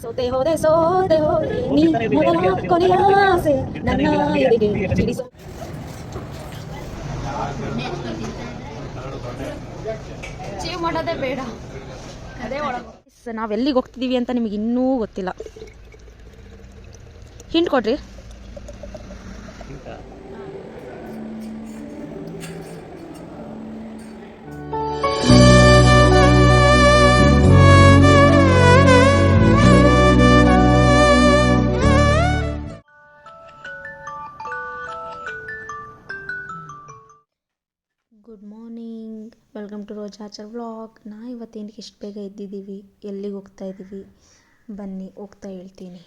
ಸೋತೆ ಹೋದೆ ಸೋತೆ ಹೋದೆ ನೀ ಮೊದಲ ಕೊನೆಯ ಆಸೆ ನನ್ನ ಎದೆಗೆ ಬಿಡಿಸೋ. ಚೇವ್ ಮಾಡೋದೇ ಬೇಡ ಅದೇ ಒಳಗೆ. ನಾವೆಲ್ಲಿಗೆ ಹೋಗ್ತಿದ್ದೀವಿ ಅಂತ ನಿಮಗೆ ಇನ್ನೂ ಗೊತ್ತಿಲ್ಲ. ಹಿಂಟ್ ಕೊಡ್ರಿ. ಗುಡ್ ಮಾರ್ನಿಂಗ್, ವೆಲ್ಕಮ್ ಟು ರೋಜಾಚರ್ ವ್ಲಾಗ್. ಇವತ್ತೇನಕ್ಕೆ ಇಷ್ಟು ಬೇಗ ಎದ್ದಿದ್ದೀವಿ, ಎಲ್ಲಿಗೆ ಹೋಗ್ತಾ ಇದ್ದೀವಿ ಬನ್ನಿ ಹೋಗ್ತಾ ಹೇಳ್ತೀನಿ.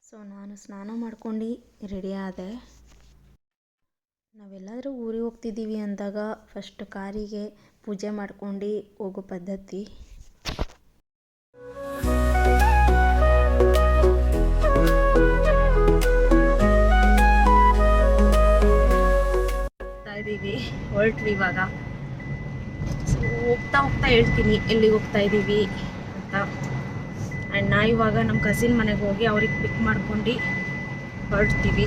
ಸೊ ನಾನು ಸ್ನಾನ ಮಾಡ್ಕೊಂಡು ರೆಡಿ ಆದೆ. ನಾವೆಲ್ಲಾದರೂ ಊರಿಗೆ ಹೋಗ್ತಿದ್ದೀವಿ ಅಂದಾಗ ಫಸ್ಟ್ ಕಾರಿಗೆ ಪೂಜೆ ಮಾಡ್ಕೊಂಡು ಹೋಗೋ ಪದ್ಧತಿ. ಹೊರಟ್ವಿ ಇವಾಗ. ಸೊ ಹೋಗ್ತಾ ಹೇಳ್ತೀನಿ ಎಲ್ಲಿಗೆ ಹೋಗ್ತಾ ಇದ್ದೀವಿ ಅಂತ. ಆ್ಯಂಡ್ ನಾ ಇವಾಗ ನಮ್ಮ ಕಸಿನ್ ಮನೆಗೆ ಹೋಗಿ ಅವ್ರಿಗೆ ಪಿಕ್ ಮಾಡ್ಕೊಂಡು ಹೊರಡ್ತೀವಿ.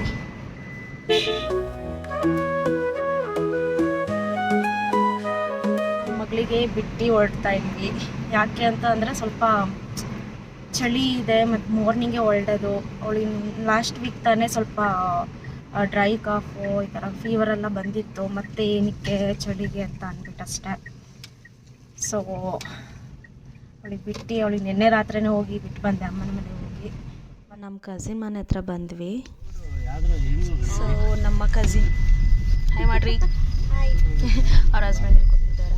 ಮಗಳಿಗೆ ಬಿಟ್ಟು ಹೊರಡ್ತಾ ಇದ್ವಿ. ಯಾಕೆ ಅಂತ ಅಂದರೆ ಸ್ವಲ್ಪ ಚಳಿ ಇದೆ ಮತ್ತು ಮಾರ್ನಿಂಗೇ ಒಳ್ಳೆಯದು. ಅವಳಿಗೆ ಲಾಸ್ಟ್ ವೀಕ್ ತಾನೇ ಸ್ವಲ್ಪ ಡ್ರೈ ಕಾಫು ಈ ಥರ ಫೀವರೆಲ್ಲ ಬಂದಿತ್ತು. ಮತ್ತು ಏನಕ್ಕೆ ಚಳಿಗೆ ಅಂತ ಅಂದ್ಬಿಟ್ಟು ಅಷ್ಟೇ. ಸೊ ಅವಳಿಗೆ ಬಿಟ್ಟು ಅವಳಿಗೆ ನಿನ್ನೆ ರಾತ್ರಿನೇ ಹೋಗಿ ಬಿಟ್ಟು ಬಂದೆ ಅಮ್ಮನ ಮನೆಗೆ ಹೋಗಿ. ನಮ್ಮ ಕಸಿನ್ ಮನೆ ಹತ್ರ ಬಂದ್ವಿ. ಸೊ ನಮ್ಮ ಕಸಿನ್ ಹಾಯ್ ಮಾಡ್ರಿ. ಅವ್ರ ಹಸ್ಬೆಂಡ್ ಕೂತಿದ್ದಾರೆ.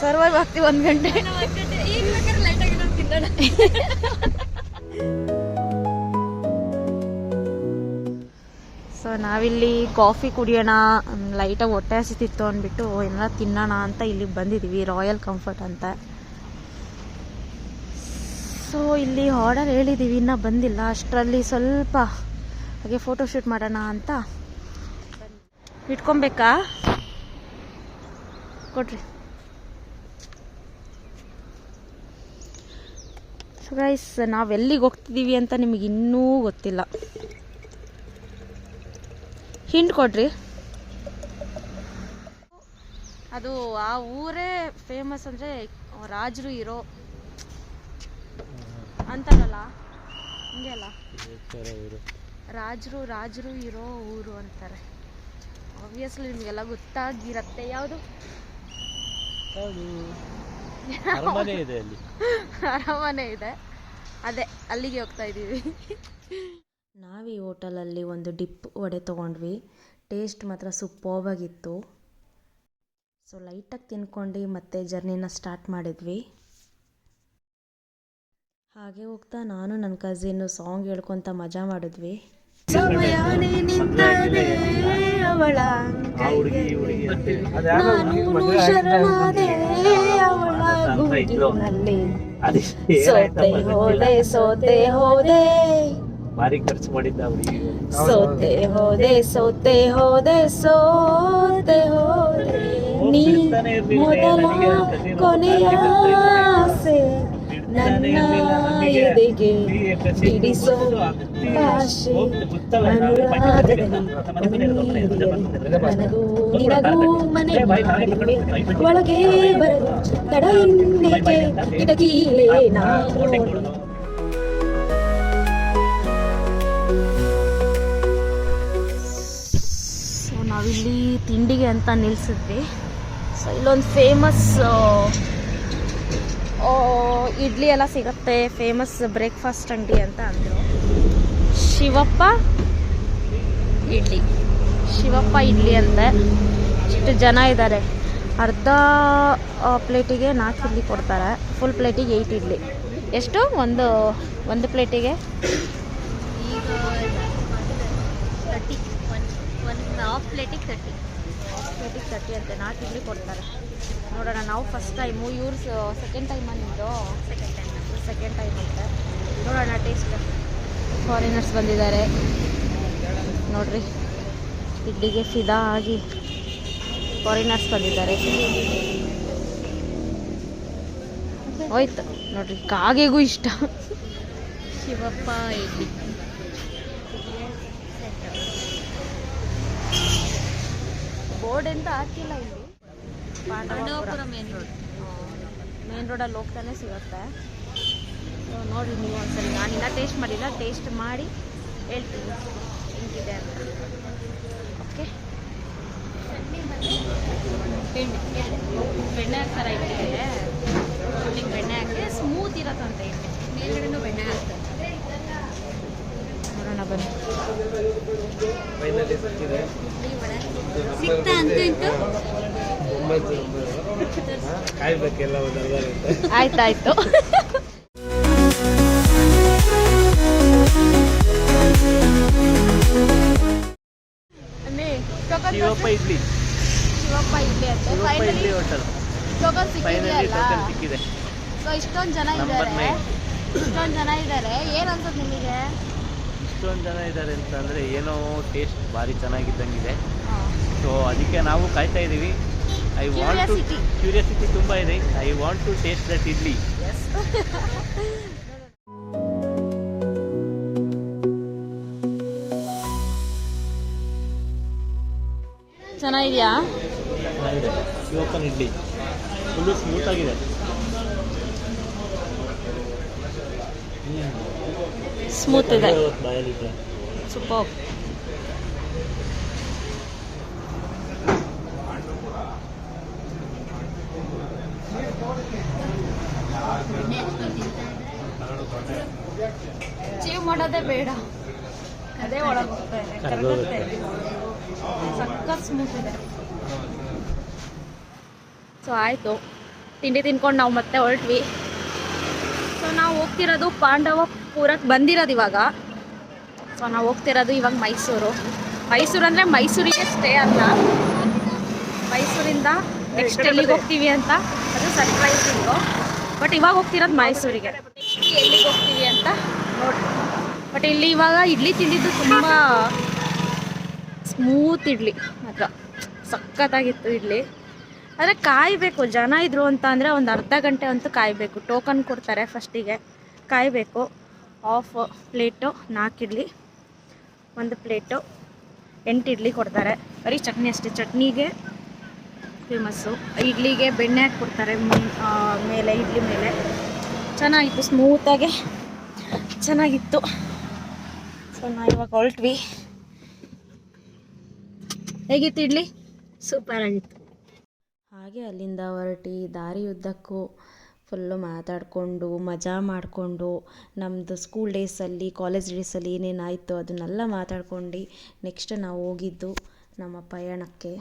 ಸರ್ವೈವ್ ಆಗ್ತೀವಿ 1 ಗಂಟೆ. ಸೊ ನಾವಿಲ್ಲಿ ಕಾಫಿ ಕುಡಿಯೋಣ, ಲೈಟಾಗಿ ಹೊಟ್ಟೆ ಹಸಿತಿತ್ತು ಅಂದ್ಬಿಟ್ಟು ಏನಾರ ತಿನ್ನೋಣ ಅಂತ ಇಲ್ಲಿಗೆ ಬಂದಿದ್ದೀವಿ. ರಾಯಲ್ ಕಂಫರ್ಟ್ ಅಂತ. ಸೊ ಇಲ್ಲಿ ಆರ್ಡರ್ ಹೇಳಿದ್ದೀವಿ, ಇನ್ನೂ ಬಂದಿಲ್ಲ. ಅಷ್ಟರಲ್ಲಿ ಸ್ವಲ್ಪ ಹಾಗೆ ಫೋಟೋಶೂಟ್ ಮಾಡೋಣ ಅಂತ. ಇಟ್ಕೊಬೇಕಾ? ಕೊಡ್ರಿ. ಸೊ ಗೈಸ್, ನಾವೆಲ್ಲಿಗೆ ಹೋಗ್ತಿದ್ದೀವಿ ಅಂತ ನಿಮಗೆ ಇನ್ನೂ ಗೊತ್ತಿಲ್ಲ. ಹಿಂಟ್ ಕೊಡ್ರಿ. ಅದು ಆ ಊರೇ ಫೇಮಸ್ ಅಂದರೆ ರಾಜರು ಇರೋ ಅಂತಾರಲ್ಲ, ಹಿಂಗೆ ಅಲ್ಲ, ರಾಜರು ಇರೋ ಊರು ಅಂತಾರೆ. ಆಬ್ವಿಯಸ್ಲಿ ನಿಮಗೆಲ್ಲ ಗೊತ್ತಾಗಿರತ್ತೆ. ಯಾವುದು ಅರಮನೆ ಇದೆ, ಅದೇ ಅಲ್ಲಿಗೆ ಹೋಗ್ತಾ ಇದ್ದೀವಿ. ನಾವು ಈ ಹೋಟೆಲಲ್ಲಿ ಒಂದು ಡಿಪ್ ವಡೆ ತೊಗೊಂಡ್ವಿ. ಟೇಸ್ಟ್ ಮಾತ್ರ ಸೂಪರ್ಬಾಗಿತ್ತು. ಸೊ ಲೈಟಾಗಿ ತಿನ್ಕೊಂಡು ಮತ್ತೆ ಜರ್ನಿನ ಸ್ಟಾರ್ಟ್ ಮಾಡಿದ್ವಿ. ಹಾಗೆ ಹೋಗ್ತಾ ನಾನು ನನ್ನ ಕಸಿನ್ನು ಸಾಂಗ್ ಹೇಳ್ಕೊತ ಮಜಾ ಮಾಡಿದ್ವಿ. ಸಮಯನೇ ನಿಂತದೆ ಅವಳ ನಾನು ಶರಣಾದೆ ಅವಳ ಗುಂಗಿನಲ್ಲಿ. ಸೋತೆ ಹೋದೆ ಸೋತೆ ಹೋದೆ ಭಾರಿ ಖರ್ಚು ಮಾಡಿದ್ದ ಸೋತೆ ಹೋದೆ ಸೋತೆ ಹೋದೆ ಸೋತೆ ಹೋದೆ ನೀ ಮೊದಲ ಕೊನೆಯ ಆಸೆ ನನ್ನ ಎದೆಗೆ ಬಿಡಿಸೋ ಭಾಷೆ ಅನುರಾಗದಲ್ಲಿ ನನಗೂ ನಿನಗೂ ಮನೆ ಮಾಡಿವೆ ಒಳಗೆ ಬರಲು ತಡ ಇನ್ನೇಕೆ ಕಿಟಕಿಲೇ ನಾನು ತಿಂಡಿಗೆ ಅಂತ ನಿಲ್ಲಿಸಿದ್ವಿ. ಸೊ ಇಲ್ಲೊಂದು ಫೇಮಸ್ ಇಡ್ಲಿ ಎಲ್ಲ ಸಿಗುತ್ತೆ, ಫೇಮಸ್ ಬ್ರೇಕ್ಫಾಸ್ಟ್ ಅಂಗಡಿ ಅಂತ ಅಂದರು. ಶಿವಪ್ಪ ಇಡ್ಲಿ ಅಂತೆ. ಇಷ್ಟು ಜನ ಇದ್ದಾರೆ. ಅರ್ಧ ಪ್ಲೇಟಿಗೆ 4 ಇಡ್ಲಿ ಕೊಡ್ತಾರೆ, ಫುಲ್ ಪ್ಲೇಟಿಗೆ 8 ಇಡ್ಲಿ. ಎಷ್ಟು ಒಂದು ಪ್ಲೇಟಿಗೆ? ಈಗ 30, ಒಂದು ಹಾಫ್ ಪ್ಲೇಟಿಗೆ 30. ಹಾಫ್ ಪ್ಲೇಟಿಗೆ 30 ಅಂತೆ. 4 ಇಡ್ಲಿ ಕೊಡ್ತಾರೆ. ನೋಡೋಣ, ನಾವು ಫಸ್ಟ್ ಟೈಮು, ಇವ್ರು ಸೆಕೆಂಡ್ ಟೈಮ್ ನಿಮ್ಮದು ಸೆಕೆಂಡ್ ಟೈಮ್ ಅಂತೆ. ನೋಡೋಣ ಟೇಸ್ಟ್. ಫಾರಿನರ್ಸ್ ಬಂದಿದ್ದಾರೆ ನೋಡ್ರಿ, ಇಡ್ಲಿಗೆ ಫಿದಾ ಆಗಿ ಫಾರಿನರ್ಸ್ ಬಂದಿದ್ದಾರೆ. ಹೋಯ್ತು ನೋಡ್ರಿ, ಕಾಗೆಗೂ ಇಷ್ಟ ಶಿವಪ್ಪ ಇಡ್ಲಿ. ಬೋರ್ಡ್ ಅಂತ ಹಾಕಿಲ್ಲ ಇಲ್ಲಿ. ಪಾಂಡವಪುರ ಮೇನ್ ರೋಡಲ್ಲಿ ಹೋಗ್ತಾನೆ ಸಿಗುತ್ತೆ. ಸೊ ನೋಡಿರಿ ನೀವು ಒಂದ್ಸರಿ. ನಾನಿನ್ನ ಟೇಸ್ಟ್ ಮಾಡಿಲ್ಲ, ಟೇಸ್ಟ್ ಮಾಡಿ ಹೇಳ್ತೀನಿ ಹೆಂಗಿದೆ ಅಂತ. ಓಕೆ, ಬೆಣ್ಣೆ ಹಾಕ್ತಾರೆ ಇಡ್ಲಿಗೆ. ಇಡ್ಲಿಗೆ ಬೆಣ್ಣೆ ಹಾಕಿ ಸ್ಮೂತ್ ಇರತ್ತಂತೆ ಇಡ್ಲಿ. ಮೇಲ್ಗಡೆನೂ ಬೆಣ್ಣೆ ಹಾಕ್ತಾರೆ. ನೋಡೋಣ ಬನ್ನಿ. ಸಿಗ್ತಾ ಅಂತೂ ಇಂತೂ ಕಾಯ್ಬೇಕೆಲ್ಲ ಒಂದು ಅರ್ಧ ಗಂಟೆ. ಆಯ್ತಾಯ್ತು. ಶಿವಪ್ಪ ಇಡ್ಲಿ ಅಂತೆ. Idli hotel token finally token ಸಿಕ್ಕಿದೆ. ಸೊ ಇಷ್ಟೊಂದು ಜನ ನಂಬರ್ ಇದ್ದಾರೆ. ಏನು ಅನ್ಸುತ್ತೆ ನಿಮಗೆ? ಇಷ್ಟೊಂದು ಜನ ಇದ್ದಾರೆ ಅಂತಂದರೆ ಏನೋ ಟೇಸ್ಟ್ ಭಾರಿ ಚೆನ್ನಾಗಿದ್ದಂಗಿದೆ. ಸೊ ಅದಕ್ಕೆ ನಾವು ಕಾಯ್ತಾ ಇದ್ದೀವಿ. ಕ್ಯೂರಿಯಾಸಿಟಿ ತುಂಬ ಇದೆ. I want to taste that idli. ಚೆನ್ನಾಗಿದೆಯಾ? ಚೆನ್ನಾಗಿದೆ. ಶಿವಪ್ಪನ ಇಡ್ಲಿ ಫುಲ್ಲು ಸ್ಮೂತಾಗಿದೆ. ಸ್ಮೂತ್ ಇದೆ, ಬಾಯಲ್ಲಿದೆ. ಸೂಪರ್. ಚೀವ್ ಮಾಡೋದೇ ಬೇಡ, ಅದೇ ಒಳಗೆ ಹೋಗ್ತಾ ಇದೆ. ಕರಗುತ್ತೆ, ಸಖತ್ ಸ್ಮೂತ್ ಇದೆ. ಸೊ ಆಯಿತು, ತಿಂಡಿ ತಿನ್ಕೊಂಡು ನಾವು ಮತ್ತೆ ಹೊರಟ್ವಿ. ಸೊ ನಾವು ಹೋಗ್ತಿರೋದು ಪಾಂಡವಪುರಕ್ಕೆ ಬಂದಿರೋದು ಇವಾಗ. ಸೊ ನಾವು ಹೋಗ್ತಿರೋದು ಇವಾಗ ಮೈಸೂರು ಅಂದರೆ ಮೈಸೂರಿಗೆ ಸ್ಟೇ ಅಲ್ಲ, ಮೈಸೂರಿಂದ ನೆಕ್ಸ್ಟ್ ಎಲ್ಲಿಗೆ ಹೋಗ್ತೀವಿ ಅಂತ ಅದು ಸರ್ಪ್ರೈಸಿಂಗು. ಬಟ್ ಇವಾಗ ಹೋಗ್ತಿರೋದು ಮೈಸೂರಿಗೆ. ಎಲ್ಲಿಗೆ ಹೋಗ್ತೀವಿ ಅಂತ ನೋಡಿ. ಬಟ್ ಇಲ್ಲಿ ಇವಾಗ ಇಡ್ಲಿ ತಿಂದಿದ್ದು ತುಂಬ ಸ್ಮೂತ್ ಇಡ್ಲಿ, ಮಾತ್ರ ಸಖತ್ತಾಗಿತ್ತು ಇಡ್ಲಿ. ಆದರೆ ಕಾಯಬೇಕು, ಜನ ಇದ್ರು ಅಂತ ಅಂದರೆ ಒಂದು ಅರ್ಧ ಗಂಟೆ ಅಂತೂ ಕಾಯಬೇಕು. ಟೋಕನ್ ಕೊಡ್ತಾರೆ ಫಸ್ಟಿಗೆ, ಕಾಯಬೇಕು. Half plate 4 idli, 1 plate 8 idli ಕೊಡ್ತಾರೆ. ಬರೀ ಚಟ್ನಿ ಅಷ್ಟೇ, ಚಟ್ನಿಗೆ ಫೇಮಸ್ಸು. ಇಡ್ಲಿಗೆ ಬೆಣ್ಣೆ ಹಾಕಿ ಕೊಡ್ತಾರೆ ಮೇಲೆ, ಇಡ್ಲಿ ಮೇಲೆ. ಚೆನ್ನಾಗಿತ್ತು, ಸ್ಮೂತಾಗೆ ಚೆನ್ನಾಗಿತ್ತು. ಸೊ ನಾವು ಇವಾಗ ಹೊರಟ್ವಿ. ಹೇಗಿತ್ತು ಇಡ್ಲಿ? ಸೂಪರ್ ಆಗಿತ್ತು. ಹಾಗೆ ಅಲ್ಲಿಂದ ಹೊರಟಿ ದಾರಿಯುದ್ದಕ್ಕೂ ಫುಲ್ಲು ಮಾತಾಡಿಕೊಂಡು ಮಜಾ ಮಾಡಿಕೊಂಡು ನಮ್ಮದು ಸ್ಕೂಲ್ ಡೇಸಲ್ಲಿ, ಕಾಲೇಜ್ ಡೇಸಲ್ಲಿ ಏನೇನಾಯಿತು ಅದನ್ನೆಲ್ಲ ಮಾತಾಡ್ಕೊಂಡು ನೆಕ್ಸ್ಟ್ ನಾವು ಹೋಗಿದ್ದು ನಮ್ಮ ಪಯಣಕ್ಕೆ.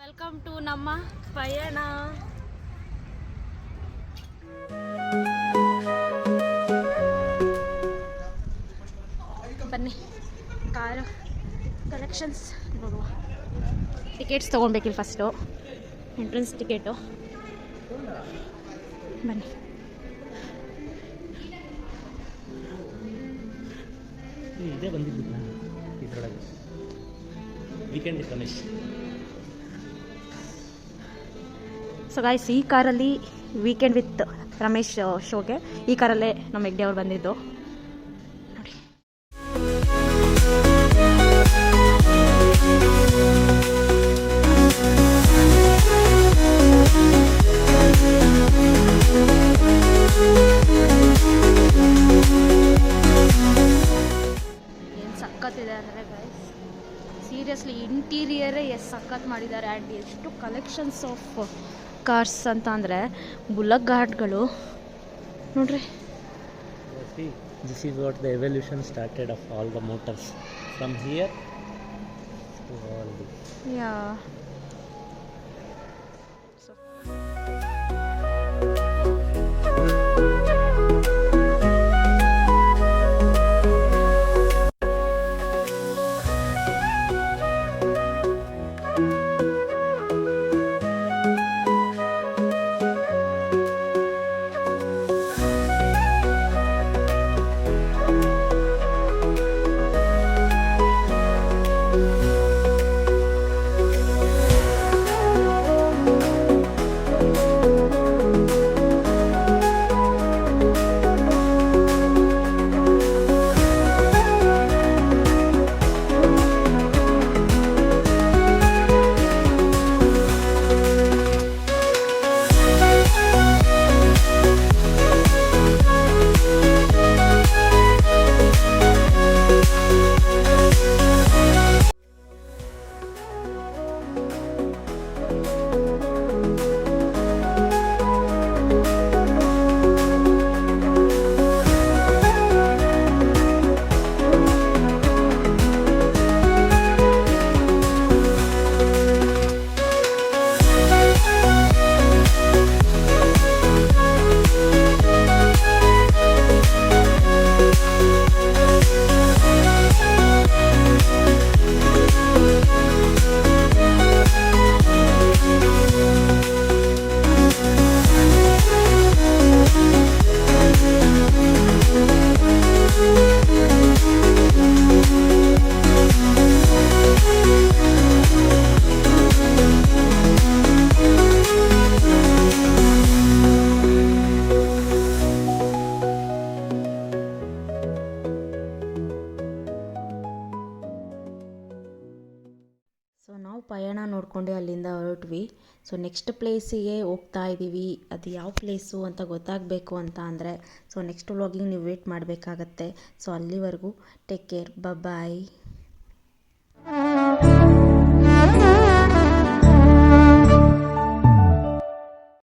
ವೆಲ್ಕಮ್ ಟು ನಮ್ಮ ಪಯಣ. ಬನ್ನಿ, ಕಾರು ಕಲೆಕ್ಷನ್ಸ್ ನೋಡುವ. ಟಿಕೆಟ್ಸ್ ತೊಗೊಳ್ಬೇಕಿಲ್ಲ ಫಸ್ಟು, ಎಂಟ್ರೆನ್ಸ್ ಟಿಕೆಟು. ಬನ್ನಿ. ಇದೇ ಬಂದಿದ್ದು ಇದರೊಳಗೆ ವೀಕೆಂಡ್ ರಮೇಶ್. ಸೊ ಗಾಯ್ಸ್, ಈ ಕಾರಲ್ಲಿ ವೀಕೆಂಡ್ ವಿತ್ ರಮೇಶ್ ಶೋಗೆ ಈ ಕಾರಲ್ಲೇ ನಮ್ಮ ಹೆಗ್ಡೆ ಅವ್ರು ಬಂದಿದ್ದು ನೋಡಿ. ಏನು ಸಖತ್ತಿದೆ ಅಂದರೆ ಗೈಸ್, ಸೀರಿಯಸ್ಲಿ ಸಖತ್ ಮಾಡಿದ್ದಾರೆ. ಆ್ಯಂಡ್ ಎಷ್ಟು ಕಲೆಕ್ಷನ್ಸ್ ಆಫ್ ಕಾರ್ಸ್ ಅಂತ ಅಂದರೆ ಬುಲಕ್ ಘಾಟ್ಗಳು ನೋಡ್ರಿ. See, this is what the evolution started of all the motors. From here to all this. Yeah so ನಾವು ಪಯಣ ನೋಡಿಕೊಂಡೆ ಅಲ್ಲಿಂದ ಹೊರಟ್ವಿ. ಸೊ ನೆಕ್ಸ್ಟ್ ಪ್ಲೇಸಿಗೆ ಹೋಗ್ತಾ ಇದ್ದೀವಿ. ಅದು ಯಾವ ಪ್ಲೇಸು ಅಂತ ಗೊತ್ತಾಗಬೇಕು ಅಂತ ಅಂದರೆ ಸೊ ನೆಕ್ಸ್ಟ್ ವ್ಲಾಗಿಂಗ್ ನೀವು ವೇಟ್ ಮಾಡಬೇಕಾಗತ್ತೆ. ಸೊ ಅಲ್ಲಿವರೆಗೂ ಟೇಕ್ ಕೇರ್, ಬಾಯ್.